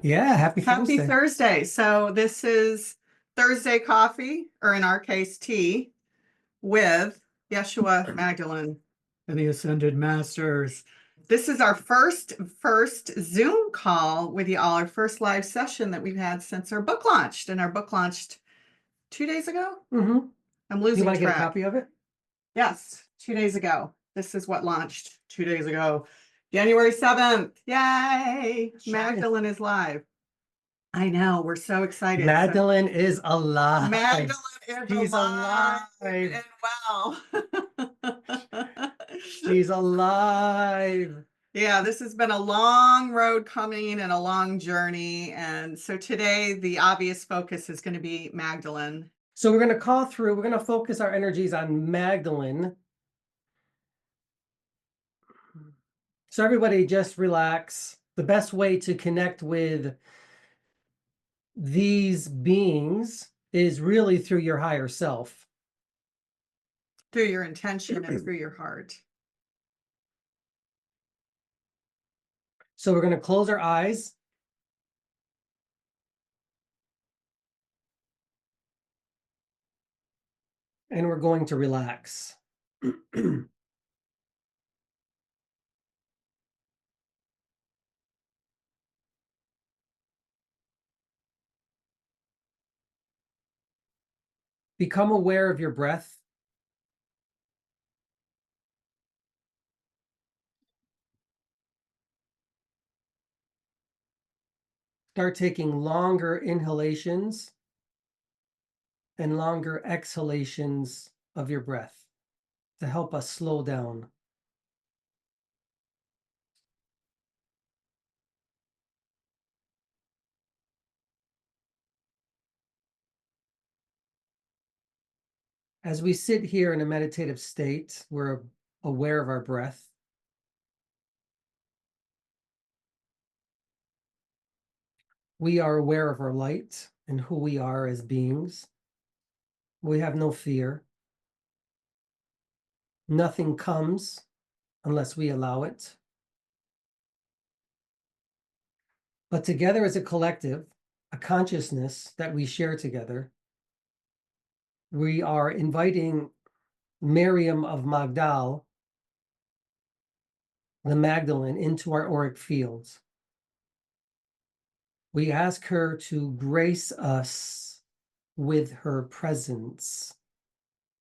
Yeah, happy Happy Thursday. Thursday. So this is Thursday coffee, or in our case, tea, with Yeshua, Magdalene, and the Ascended Masters. This is our first Zoom call with y'all, our first live session that we've had since our book launched. And our book launched 2 days ago. Mm-hmm. I'm You losing want to get a track. copy of it? Yes, 2 days ago. This is what launched 2 days ago. January 7th. Yay! Magdalene is live. I know, we're so excited. Magdalene is alive. Magdalene is She's alive alive. and well. She's alive. Yeah, this has been a long road coming and a long journey. And so today, the obvious focus is going to be Magdalene. So we're going to call through, we're going to focus our energies on Magdalene. So everybody just relax. The best way to connect with these beings is really through your higher self. Through your intention and through your heart. So we're going to close our eyes. And we're going to relax. Become aware of your breath. Start taking longer inhalations and longer exhalations of your breath to help us slow down. As we sit here in a meditative state, we're aware of our breath. We are aware of our light and who we are as beings. We have no fear. Nothing comes unless we allow it. But together as a collective, a consciousness that we share together, we are inviting Miriam of Magdal, the Magdalene, into our auric fields. We ask her to grace us with her presence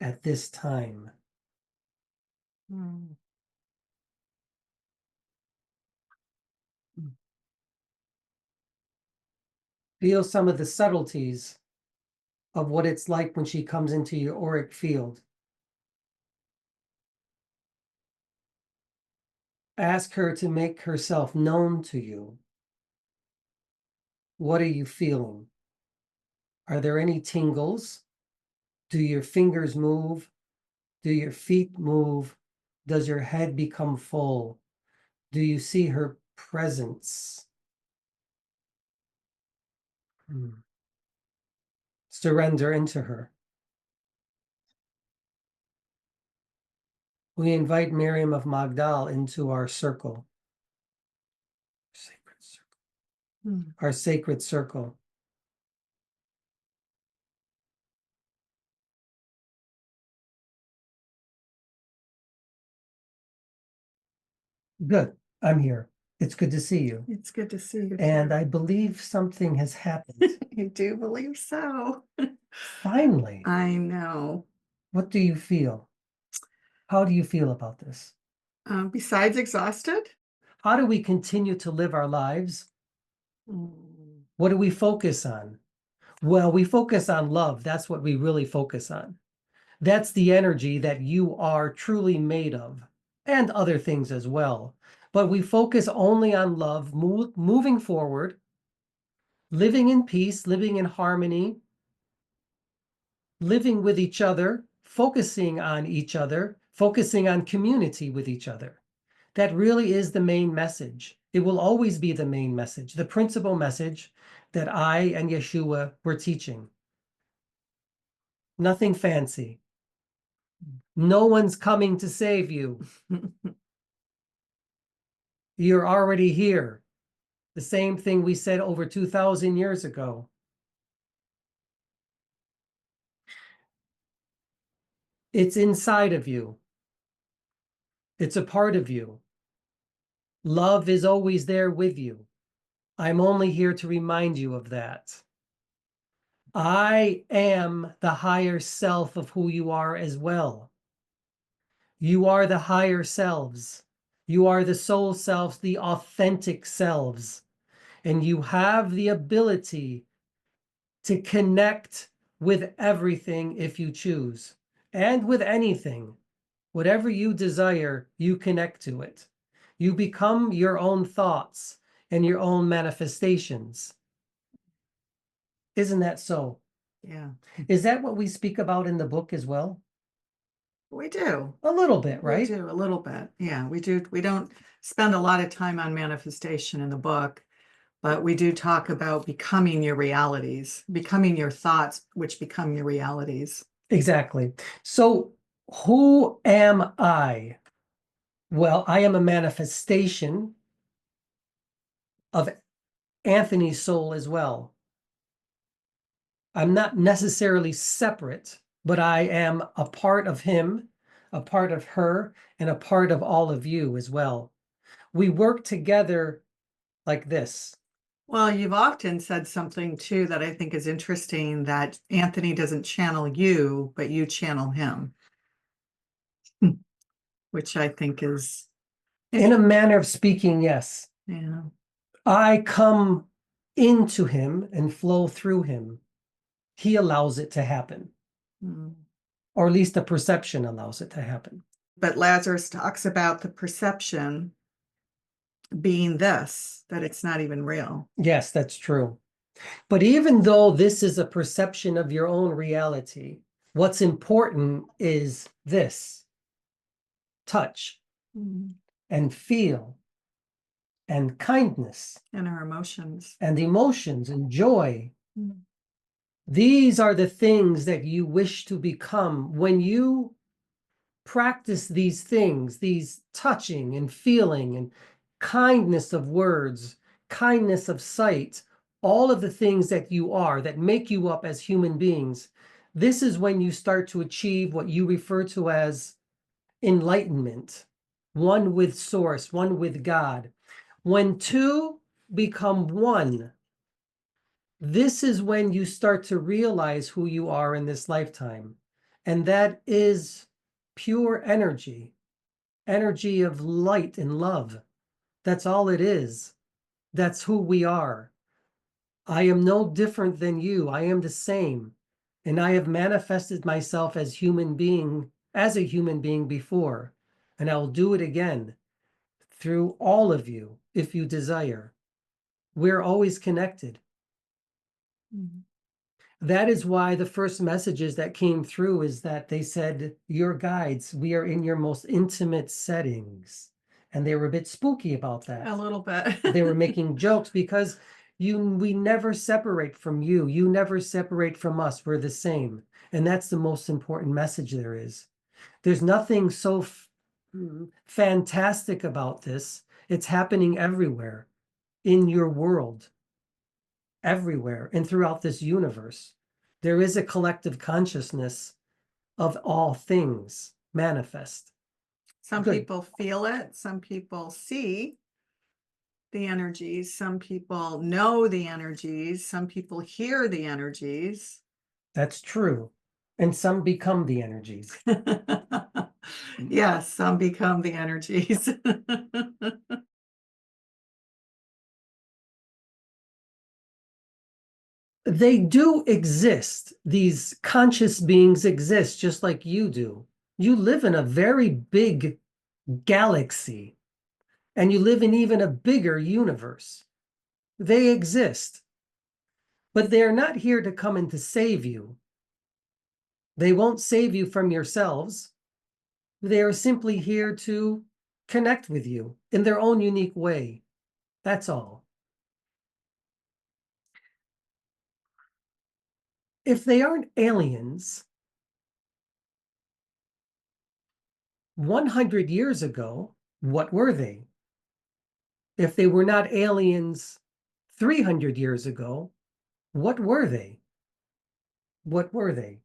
at this time. Feel some of the subtleties of what it's like when she comes into your auric field. Ask her to make herself known to you. What are you feeling? Are there any tingles? Do your fingers move? Do your feet move? Does your head become full? Do you see her presence? Surrender into her. We invite Miriam of Magdal into our circle. Sacred circle. Our sacred circle. Good. I'm here. It's good to see you. It's good to see you. And I believe something has happened. You do believe so. Finally. I know. What do you feel? How do you feel about this? Besides exhausted? How do we continue to live our lives? What do we focus on? Well, we focus on love. That's what we really focus on. That's the energy that you are truly made of, and other things as well. But we focus only on love, moving forward, living in peace, living in harmony, living with each other, focusing on each other, focusing on community with each other. That really is the main message. It will always be the main message, the principal message that I and Yeshua were teaching. Nothing fancy. No one's coming to save you. You're already here. The same thing we said over 2,000 years ago. It's inside of you. It's a part of you. Love is always there with you. I'm only here to remind you of that. I am the higher self of who you are as well. You are the higher selves. You are the soul selves, the authentic selves. And you have the ability to connect with everything if you choose, and with anything. Whatever you desire, you connect to it. You become your own thoughts and your own manifestations. Isn't that so? Yeah, Is that what we speak about in the book as well? we do. A little bit, We right? do a little bit. Yeah, we do. We don't spend a lot of time on manifestation in the book, but we do talk about becoming your realities, becoming your thoughts, which become your realities. Exactly. So who am I? Well, I am a manifestation of Anthony's soul as well. I'm not necessarily separate, but I am a part of him, a part of her, and a part of all of you as well. We work together like this. Well, you've often said something too that I think is interesting, that Anthony doesn't channel you, but you channel him, which I think is, In a manner of speaking, yes. yeah. I come into him and flow through him. He allows it to happen, Mm. or at least the perception allows it to happen. But Lazarus talks about the perception being this, that it's not even real. Yes, that's true. But even though this is a perception of your own reality, what's important is this: touch Mm. and feel and kindness And our emotions. and emotions and joy. Mm. These are the things that you wish to become. When you practice these things, these touching and feeling and kindness of words, kindness of sight, all of the things that you are that make you up as human beings, this is when you start to achieve what you refer to as enlightenment, one with source, one with God. When two become one, this is when you start to realize who you are in this lifetime. And that is pure energy, energy of light and love. That's all it is. That's who we are. I am no different than you. I am the same. And I have manifested myself as a human being before. And I will do it again through all of you if you desire. We're always connected. Mm. That is why the first messages that came through is that they said, your guides, we are in your most intimate settings. And they were a bit spooky about that. A little bit. They were making jokes because we never separate from you. You never separate from us. We're the same. And that's the most important message there is. There's nothing so fantastic about this. It's happening everywhere in your world, everywhere and throughout this universe. There is a collective consciousness of all things manifest. Some Good. people feel it, some people see the energies, some people know the energies, some people hear the energies. That's true. And some become the energies. Yes, some become the energies. They do exist. These conscious beings exist just like you do. You live in a very big galaxy, and you live in even a bigger universe. They exist, but they're not here to come and to save you. They won't save you from yourselves. They are simply here to connect with you in their own unique way. That's all. If they aren't aliens, 100 years ago, what were they? If they were not aliens 300 years ago, what were they? What were they?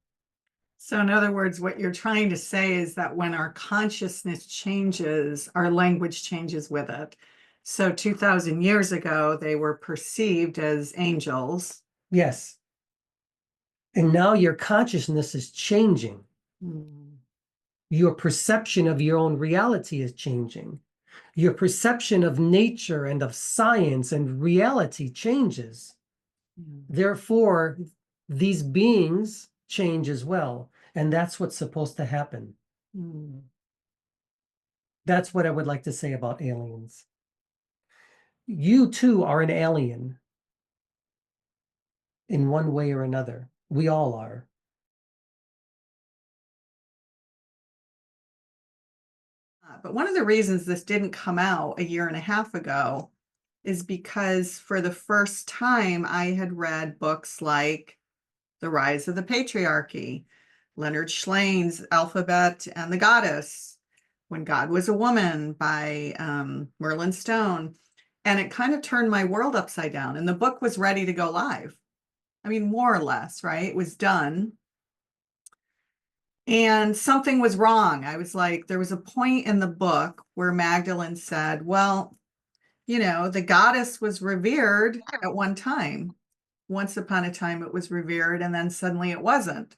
So in other words, what you're trying to say is that when our consciousness changes, our language changes with it. So 2000 years ago, they were perceived as angels. Yes. And now your consciousness is changing. Your perception of your own reality is changing. Your perception of nature and of science and reality changes. Therefore, these beings change as well. And that's what's supposed to happen. That's what I would like to say about aliens. You too are an alien in one way or another. We all are. But one of the reasons this didn't come out a year and a half ago is because for the first time I had read books like The Rise of the Patriarchy, Leonard Schleine's Alphabet and the Goddess, When God Was a Woman by Merlin Stone. And it kind of turned my world upside down. And the book was ready to go live. I mean, more or less, right? It was done. And something was wrong. I was like, there was a point in the book where Magdalene said, well, you know, the goddess was revered at one time. Once upon a time, it was revered, and then suddenly it wasn't.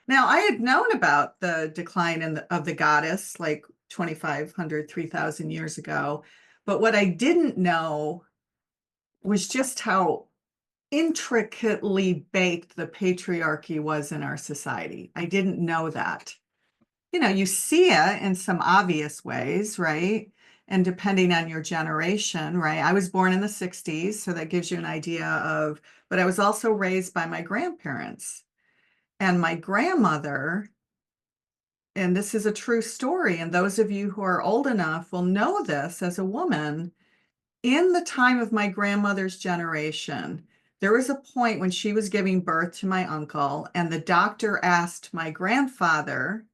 Now, I had known about the decline of the goddess like 2,500, 3,000 years ago. But what I didn't know was just how intricately baked the patriarchy was in our society. I didn't know that. You know, you see it in some obvious ways, right? And depending on your generation, right? I was born in the 60s, so that gives you an idea of, but I was also raised by my grandparents. And my grandmother, and this is a true story, and those of you who are old enough will know this as a woman, in the time of my grandmother's generation, there was a point when she was giving birth to my uncle, and the doctor asked my grandfather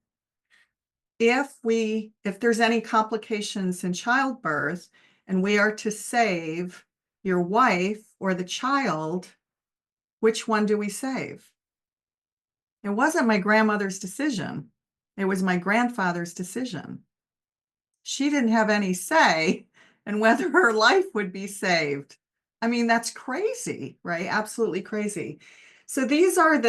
if there's any complications in childbirth and we are to save your wife or the child, which one do we save? It wasn't my grandmother's decision. It was my grandfather's decision. She didn't have any say in whether her life would be saved. I mean, that's crazy, right? Absolutely crazy. So these are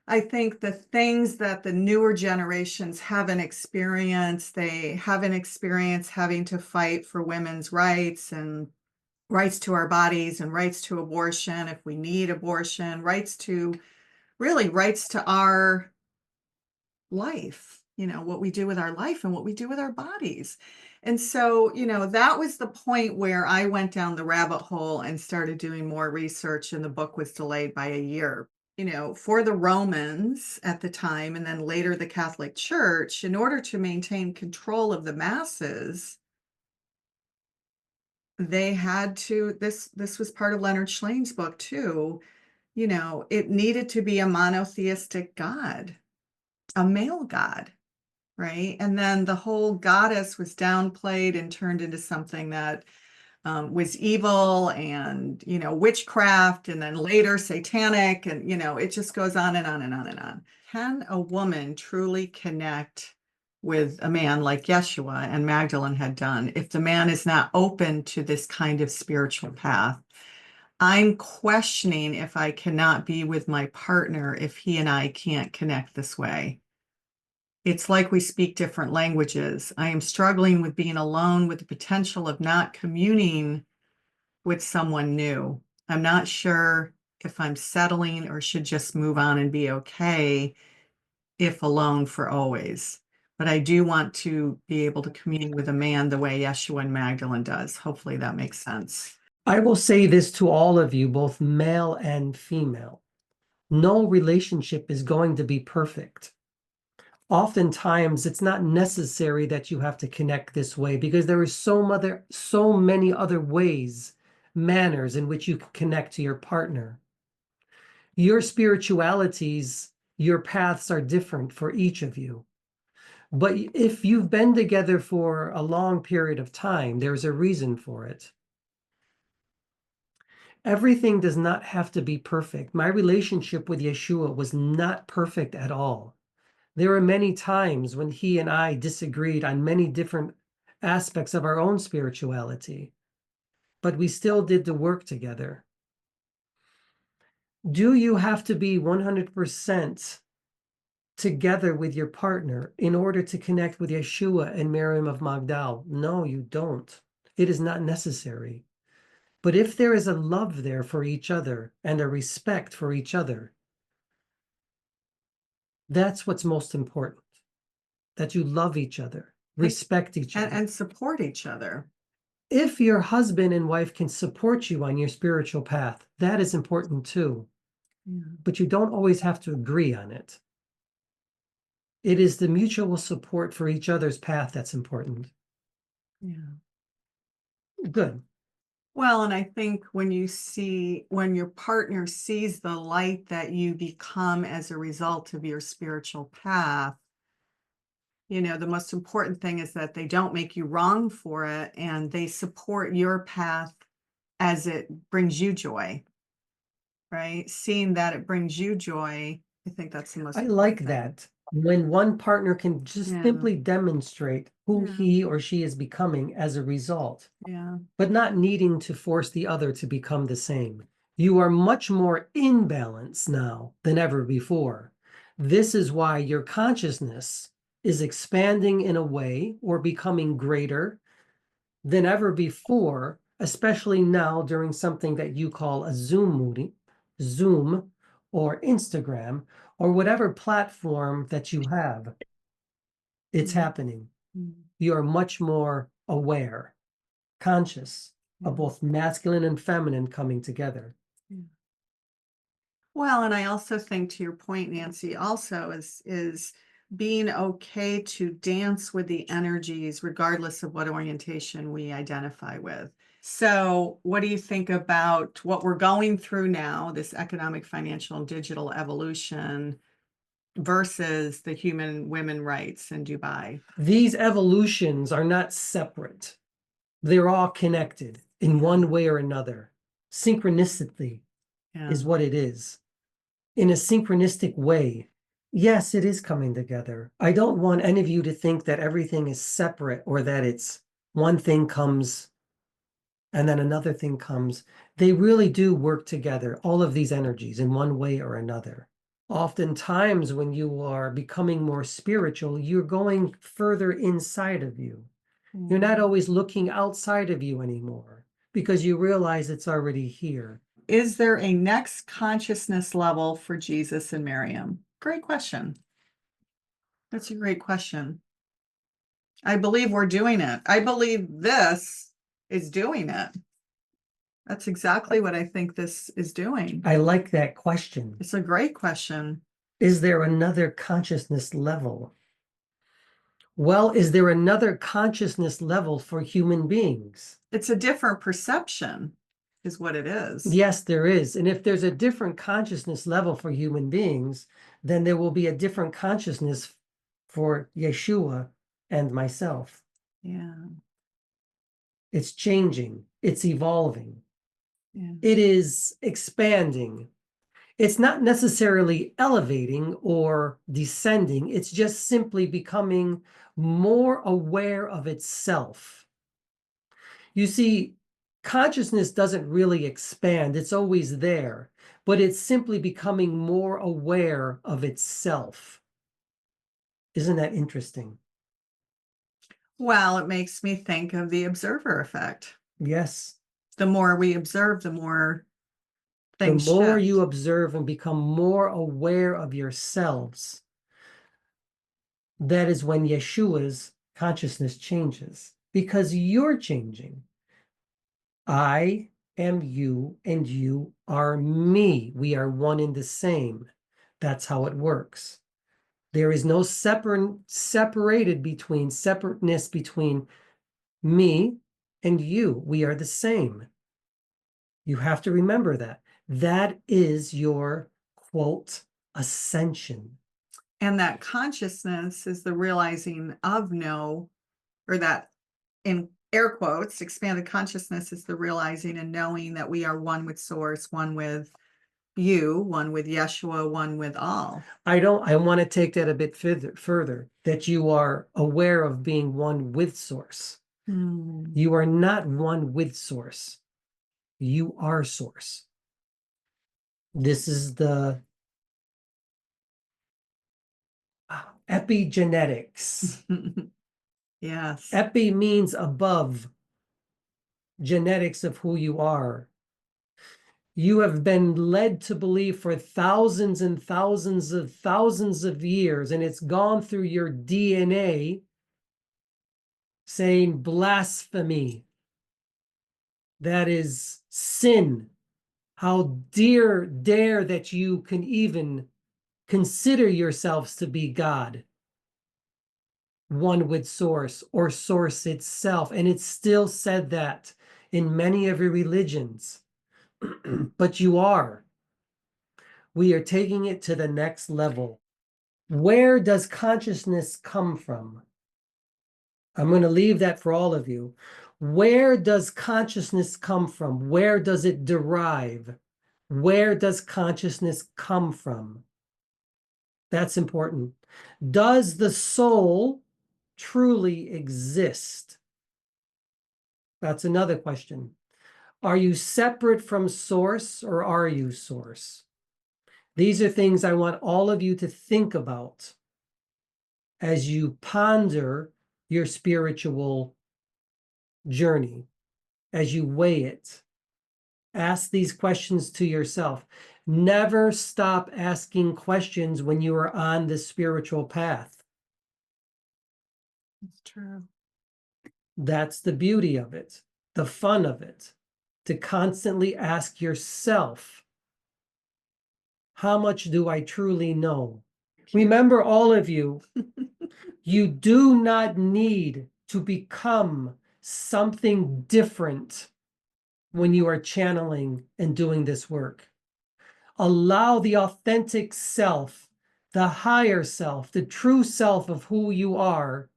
I think the things that the newer generations haven't experienced. They haven't experienced having to fight for women's rights and rights to our bodies and rights to abortion if we need abortion, rights to our life, you know, what we do with our life and what we do with our bodies. And so, you know, that was the point where I went down the rabbit hole and started doing more research, and the book was delayed by a year. You know, for the Romans at the time, and then later the Catholic Church, in order to maintain control of the masses, they had to, this was part of Leonard Schleine's book too, you know, it needed to be a monotheistic God, a male God, right? And then the whole goddess was downplayed and turned into something that was evil and, you know, witchcraft, and then later satanic, and, you know, it just goes on and on and on and on. Can a woman truly connect with a man like Yeshua and Magdalene had done if the man is not open to this kind of spiritual path? I'm questioning if I cannot be with my partner if he and I can't connect this way. It's like we speak different languages. I am struggling with being alone with the potential of not communing with someone new. I'm not sure if I'm settling or should just move on and be okay if alone for always. But I do want to be able to commune with a man the way Yeshua and Magdalene does. Hopefully that makes sense. I will say this to all of you, both male and female. No relationship is going to be perfect. Oftentimes, it's not necessary that you have to connect this way, because there is so many other ways, manners in which you can connect to your partner. Your spiritualities, your paths are different for each of you. But if you've been together for a long period of time, there's a reason for it. Everything does not have to be perfect. My relationship with Yeshua was not perfect at all. There were many times when he and I disagreed on many different aspects of our own spirituality, but we still did the work together. Do you have to be 100% together with your partner in order to connect with Yeshua and Miriam of Magdal? No, you don't. It is not necessary. But if there is a love there for each other and a respect for each other, that's what's most important, that you love each other, respect each other. And support each other. If your husband and wife can support you on your spiritual path, that is important too. Yeah. But you don't always have to agree on it. It is the mutual support for each other's path that's important. Yeah. Good. Well, and I think when your partner sees the light that you become as a result of your spiritual path, the most important thing is that they don't make you wrong for it, and they support your path as it brings you joy, right? Seeing that it brings you joy, I think that's the most I important like thing. that. When one partner can just Yeah. simply demonstrate who Yeah. he or she is becoming as a result, Yeah. but not needing to force the other to become the same. You are much more in balance now than ever before. This is why your consciousness is expanding in a way or becoming greater than ever before, especially now during something that you call a Zoom or Instagram or whatever platform that you have. It's happening. You are much more aware, conscious of both masculine and feminine coming together. Well, and I also think, to your point, Nancy, also is being okay to dance with the energies regardless of what orientation we identify with. So what do you think about what we're going through now, this economic, financial, and digital evolution versus the human women rights in Dubai? These evolutions are not separate. They're all connected in one way or another. Synchronicity is what it is. In a synchronistic way, yes, it is coming together. I don't want any of you to think that everything is separate or that it's one thing comes and then another thing comes. They really do work together, all of these energies, in one way or another. Oftentimes, when you are becoming more spiritual, you're going further inside of you. You're not always looking outside of you anymore because you realize it's already here. Is there a next consciousness level for Jesus and Miriam? Great question. That's a great question. I believe we're doing it. I believe this is doing it. That's exactly what I think this is doing. I like that question. It's a great question. Is there another consciousness level? Well, is there another consciousness level for human beings? It's a different perception, is what it is. Yes, there is. And if there's a different consciousness level for human beings, then there will be a different consciousness for Yeshua and myself. Yeah. It's changing. It's evolving. Yeah. It is expanding. It's not necessarily elevating or descending. It's just simply becoming more aware of itself. You see, consciousness doesn't really expand. It's always there, but it's simply becoming more aware of itself. Isn't that interesting? Well, it makes me think of the observer effect. Yes. The more we observe, the more The things more shift. you observe and become more aware of yourselves, that is when Yeshua's consciousness changes, because you're changing. I am you and you are me. We are one and the same. That's how it works. There is no separateness between me and you. We are the same. You have to remember that. That is your, quote, ascension. And that consciousness is the realizing of no, or that in air quotes, expanded consciousness is the realizing and knowing that we are one with source, one with you, one with Yeshua, one with all. I want to take that a bit further, that you are aware of being one with source. You are not one with source. You are source. This is the epigenetics. Yes. Epi means above, genetics of who you are. You have been led to believe for thousands and thousands of years, and it's gone through your DNA, saying blasphemy. That is sin. How dare that you can even consider yourselves to be God, one with source or source itself. And it's still said that in many of your religions. But you are. We are taking it to the next level. Where does consciousness come from? I'm going to leave that for all of you. Where does consciousness come from? Where does it derive? Where does consciousness come from? That's important. Does the soul truly exist? That's another question. Are you separate from source, or are you source? These are things I want all of you to think about as you ponder your spiritual journey, as you weigh it. Ask these questions to yourself. Never stop asking questions when you are on the spiritual path. It's true. That's the beauty of it, the fun of it, to constantly ask yourself, how much do I truly know? Remember, all of you, you do not need to become something different when you are channeling and doing this work. Allow the authentic self, the higher self, the true self of who you are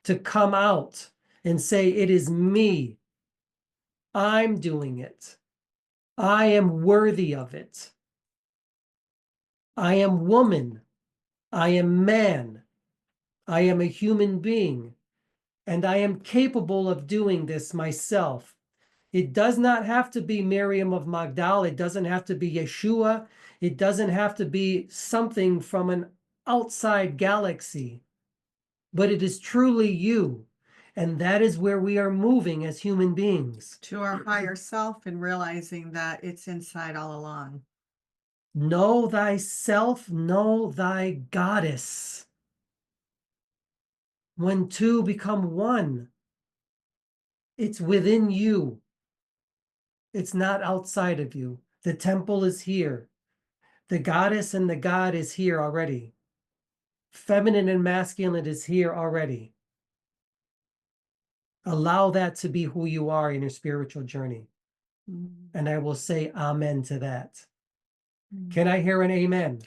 to come out and say, it is me. I'm doing it. I am worthy of it. I am woman. I am man. I am a human being. And I am capable of doing this myself. It does not have to be Miriam of Magdala. It doesn't have to be Yeshua. It doesn't have to be something from an outside galaxy. But it is truly you. And that is where we are moving as human beings. To our higher self, and realizing that it's inside all along. Know thyself, know thy goddess. When two become one, it's within you. It's not outside of you. The temple is here. The goddess and the god is here already. Feminine and masculine is here already. Allow that to be who you are in your spiritual journey. And I will say amen to that. Can I hear an amen?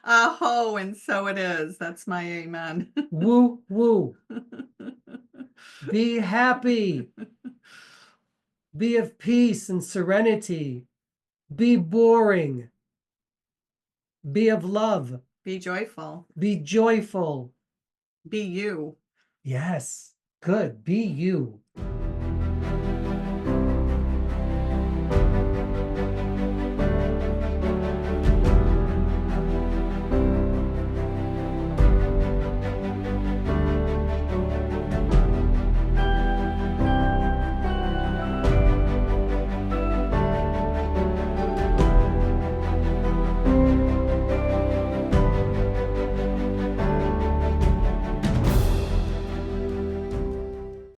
Aho, and so it is. That's my amen. Woo, woo. Be happy. Be of peace and serenity. Be boring. Be of love. Be joyful. Be joyful. Be you. Yes. Good. Be you.